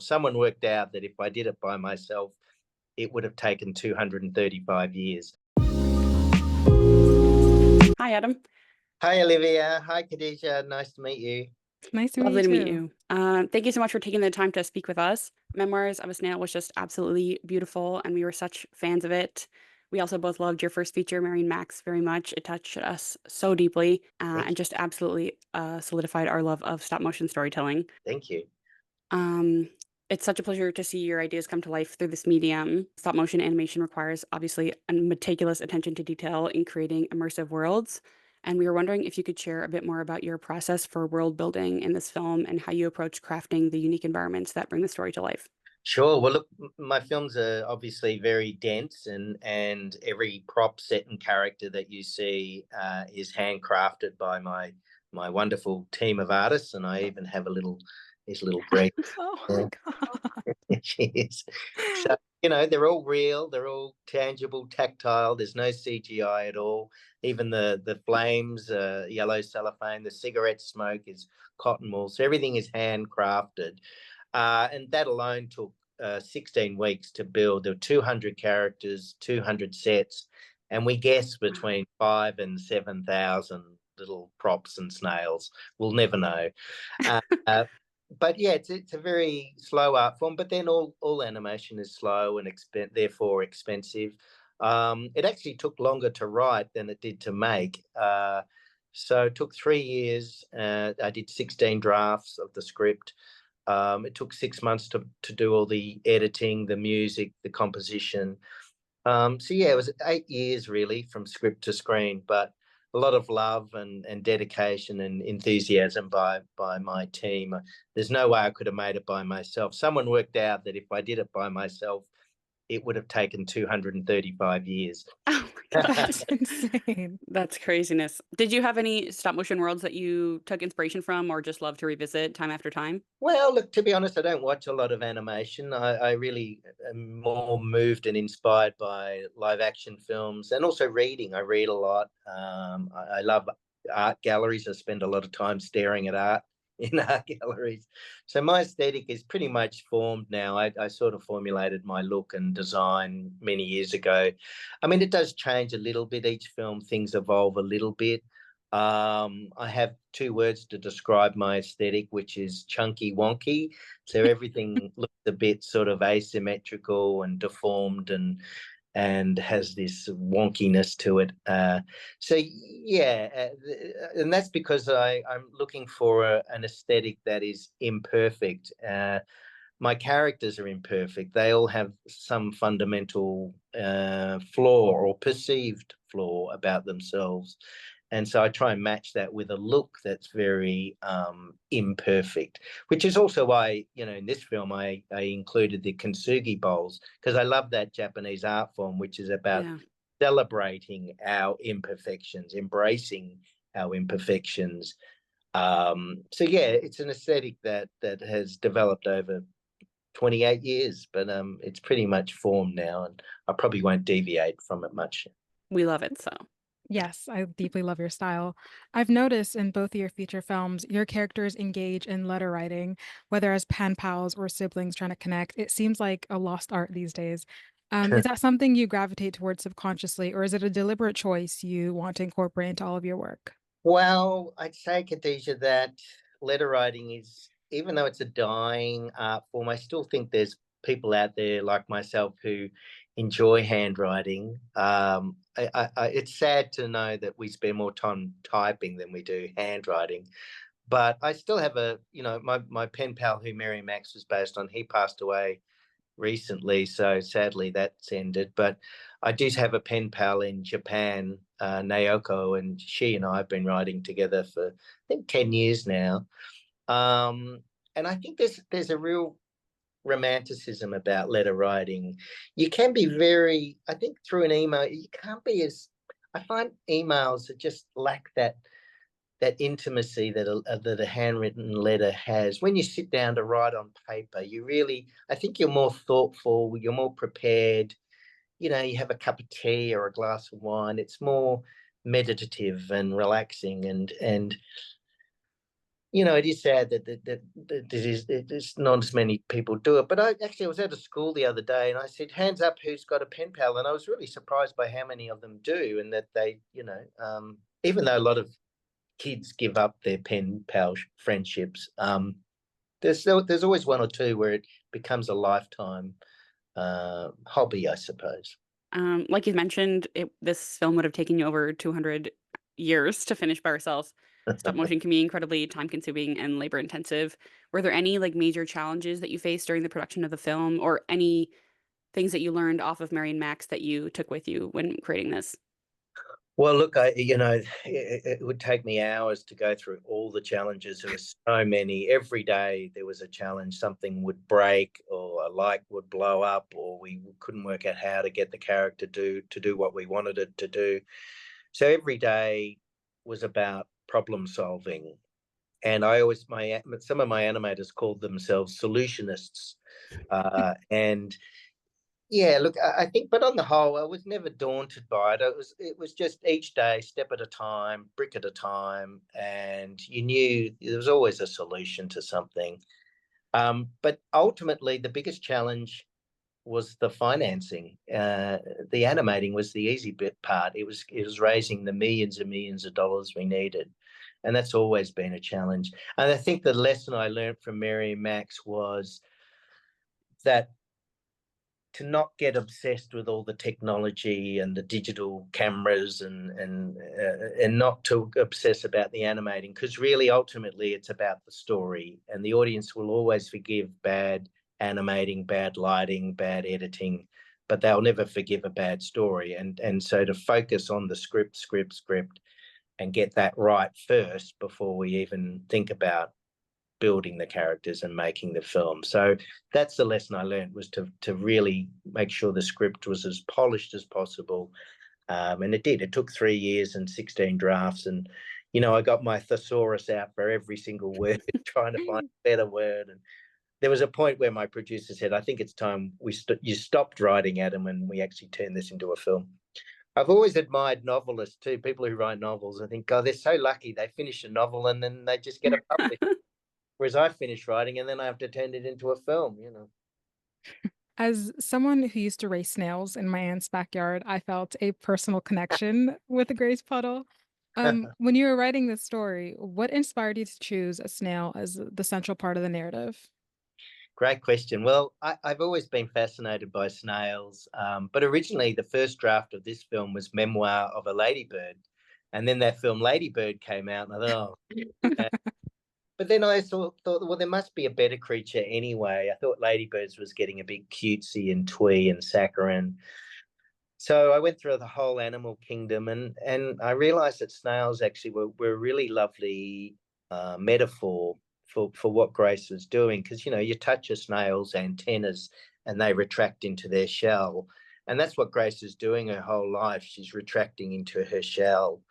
Someone worked out that if I did it by myself, it would have taken 235 years. Hi, Adam. Hi, Olivia. Hi, Kadija. Nice to meet you. Nice to meet Lovely you to meet too. you. Thank you so much for taking the time to speak with us. Memoirs of a Snail was just absolutely beautiful, and we were such fans of it. We also both loved your first feature, Mary and Max, very much. It touched us so deeply Thank and just absolutely solidified our love of stop motion storytelling. Thank you. Um, it's such a pleasure to see your ideas come to life through this medium. Stop motion animation requires obviously a meticulous attention to detail in creating immersive worlds. And we were wondering if you could share a bit more about your process for world building in this film and how you approach crafting the unique environments that bring the story to life. Sure. Well, look, my films are obviously very dense, and every prop, set, and character that you see is handcrafted by my wonderful team of artists, and I even have his little Greg. Oh my Yeah, God. she is. So they're all real, they're all tangible, tactile. There's no CGI at all. Even the flames, yellow cellophane, the cigarette smoke is cotton wool. So everything is handcrafted. And that alone took 16 weeks to build. There were 200 characters, 200 sets, and we guess between 5 and 7,000 little props and snails. We'll never know. Uh, uh, but yeah, it's a very slow art form. But then all animation is slow and therefore expensive. It actually took longer to write than it did to make. So it took 3 years. I did 16 drafts of the script. It took 6 months to do all the editing, the music, the composition. So yeah, it was 8 years really from script to screen, but a lot of love and dedication and enthusiasm by my team. There's no way I could have made it by myself. Someone worked out that if I did it by myself, it would have taken 235 years. Oh my That's gosh. insane. That's craziness. Did you have any stop motion worlds that you took inspiration from or just love to revisit time after time? Well, look, to be honest, I don't watch a lot of animation. I really am more moved and inspired by live action films and also reading. I read a lot. I love art galleries. I spend a lot of time staring at art in art galleries. So my aesthetic is pretty much formed now. I sort of formulated my look and design many years ago. I mean, it does change a little bit. Each film, things evolve a little bit. I have two words to describe my aesthetic, which is chunky wonky. So everything looks a bit sort of asymmetrical and deformed and has this wonkiness to it. So yeah, and that's because I'm looking for an aesthetic that is imperfect. My characters are imperfect. They all have some fundamental flaw or perceived flaw about themselves. And so I try and match that with a look that's very imperfect, which is also why, in this film, I included the kintsugi bowls, because I love that Japanese art form, which is about Yeah. celebrating our imperfections, embracing our imperfections. So yeah, it's an aesthetic that has developed over 28 years, but it's pretty much formed now, and I probably won't deviate from it much. We love it so. Yes, I deeply love your style. I've noticed in both of your feature films, your characters engage in letter writing, whether as pen pals or siblings trying to connect. It seems like a lost art these days. Is that something you gravitate towards subconsciously, or is it a deliberate choice you want to incorporate into all of your work? Well, I'd say, Kadija, that letter writing is, even though it's a dying art form, I still think there's people out there like myself who enjoy handwriting. It's sad to know that we spend more time typing than we do handwriting. But I still have my pen pal who Mary Max was based on, he passed away recently, so sadly that's ended. But I do have a pen pal in Japan, Naoko, and she and I have been writing together for I think 10 years now. And I think there's a real romanticism about letter writing. You can be I think through an email, you can't be as, I find emails that just lack that intimacy that a handwritten letter has. When you sit down to write on paper, I think you're more thoughtful, you're more prepared. You have a cup of tea or a glass of wine. It's more meditative and relaxing, and it is sad that there's not as many people do it. But I was at a school the other day, and I said, "Hands up, who's got a pen pal?" And I was really surprised by how many of them do, and that they, even though a lot of kids give up their pen pal friendships, there's always one or two where it becomes a lifetime hobby, I suppose. Like you mentioned, this film would have taken you over 200 years to finish by yourself. Stop motion can be incredibly time-consuming and labor-intensive. Were there any major challenges that you faced during the production of the film, or any things that you learned off of Mary and Max that you took with you when creating this? Well, look, it would take me hours to go through all the challenges. There were so many. Every day there was a challenge. Something would break, or a light would blow up, or we couldn't work out how to get the character to do what we wanted it to do. So every day was about problem solving. And some of my animators called themselves solutionists. And yeah, look, I think, but on the whole, I was never daunted by it. It was just each day, step at a time, brick at a time, and you knew there was always a solution to something. But ultimately, the biggest challenge was the financing. The animating was the easy part. It was raising the millions and millions of dollars we needed, and that's always been a challenge. And I think the lesson I learned from Mary and Max was that to not get obsessed with all the technology and the digital cameras and not to obsess about the animating, because really ultimately it's about the story, and the audience will always forgive bad animating, bad lighting, bad editing, but they'll never forgive a bad story. And so to focus on the script and get that right first before we even think about building the characters and making the film. So that's the lesson I learned, was to really make sure the script was as polished as possible. And it did. It took 3 years and 16 drafts. And, I got my thesaurus out for every single word, trying to find a better word. And there was a point where my producer said, "I think it's time you stopped writing, Adam, and we actually turned this into a film." I've always admired novelists too, people who write novels. I think, God, they're so lucky. They finish a novel and then they just get it published. Whereas I finish writing and then I have to turn it into a film, As someone who used to raise snails in my aunt's backyard, I felt a personal connection with the Grace Puddle. When you were writing this story, what inspired you to choose a snail as the central part of the narrative? Great question. Well, I've always been fascinated by snails, but originally the first draft of this film was Memoir of a Ladybird. And then that film Ladybird came out, and I thought, oh. But then I thought, well, there must be a better creature anyway. I thought ladybirds was getting a bit cutesy and twee and saccharine. So I went through the whole animal kingdom, and I realized that snails actually were a really lovely metaphor for what Grace was doing, because you touch a snail's antennas and they retract into their shell, and that's what Grace is doing her whole life. She's retracting into her shell.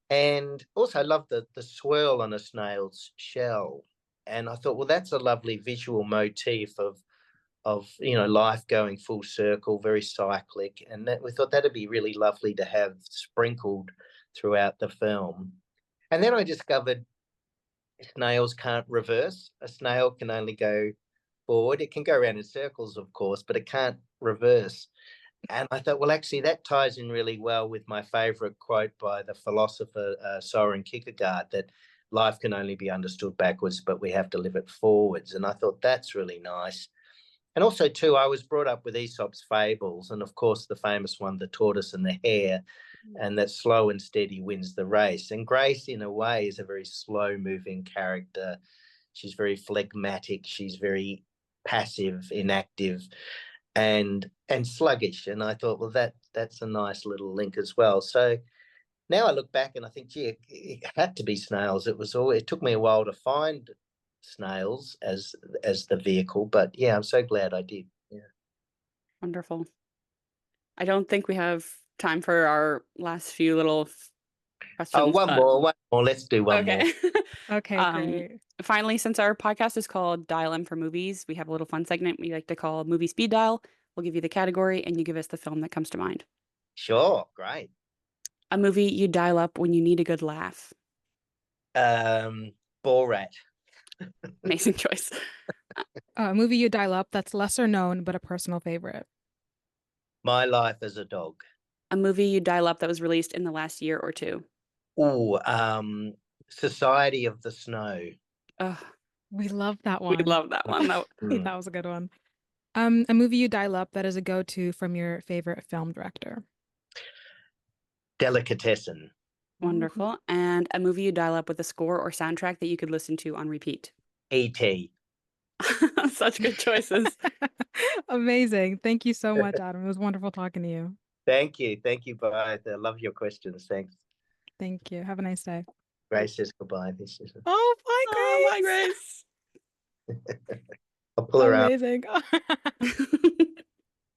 And also I love the swirl on a snail's shell, and I thought, well, that's a lovely visual motif of life going full circle, very cyclic, and that we thought that'd be really lovely to have sprinkled throughout the film. And then I discovered snails can't reverse. A snail can only go forward. It can go around in circles, of course, but it can't reverse. And I thought, well, actually, that ties in really well with my favorite quote by the philosopher Soren Kierkegaard, that life can only be understood backwards, but we have to live it forwards. And I thought that's really nice. And also, too, I was brought up with Aesop's fables, and of course, the famous one, the tortoise and the hare, and that slow and steady wins the race. And Grace, in a way, is a very slow-moving character. She's very phlegmatic. She's very passive, inactive, and sluggish. And I thought, well, that's a nice little link as well. So now I look back and I think, gee, it had to be snails. It took me a while to find snails as the vehicle, but yeah, I'm so glad I did. Yeah. Wonderful. I don't think we have time for our last few little questions. Oh, one more. Let's do one more. Okay. Okay, great. Finally, since our podcast is called Dial M for Movies, we have a little fun segment we like to call Movie Speed Dial. We'll give you the category and you give us the film that comes to mind. Sure, great. A movie you dial up when you need a good laugh. Borat. Amazing choice. A movie you dial up that's lesser known but a personal favorite. My Life as a Dog. A movie you dial up that was released in the last year or two. Oh, Society of the Snow. Ugh, We love that we one. love that one. I think that was a good one. A movie you dial up that is a go-to from your favorite film director. Delicatessen. Wonderful. And a movie you dial up with a score or soundtrack that you could listen to on repeat. E.T. Such good choices. Amazing. Thank you so much, Adam. It was wonderful talking to you. Thank you. Thank you both. I love your questions. Thanks. Thank you. Have a nice day. Grace says goodbye. This is Oh, bye, Grace. Oh, bye, Grace. I'll pull her out. Amazing.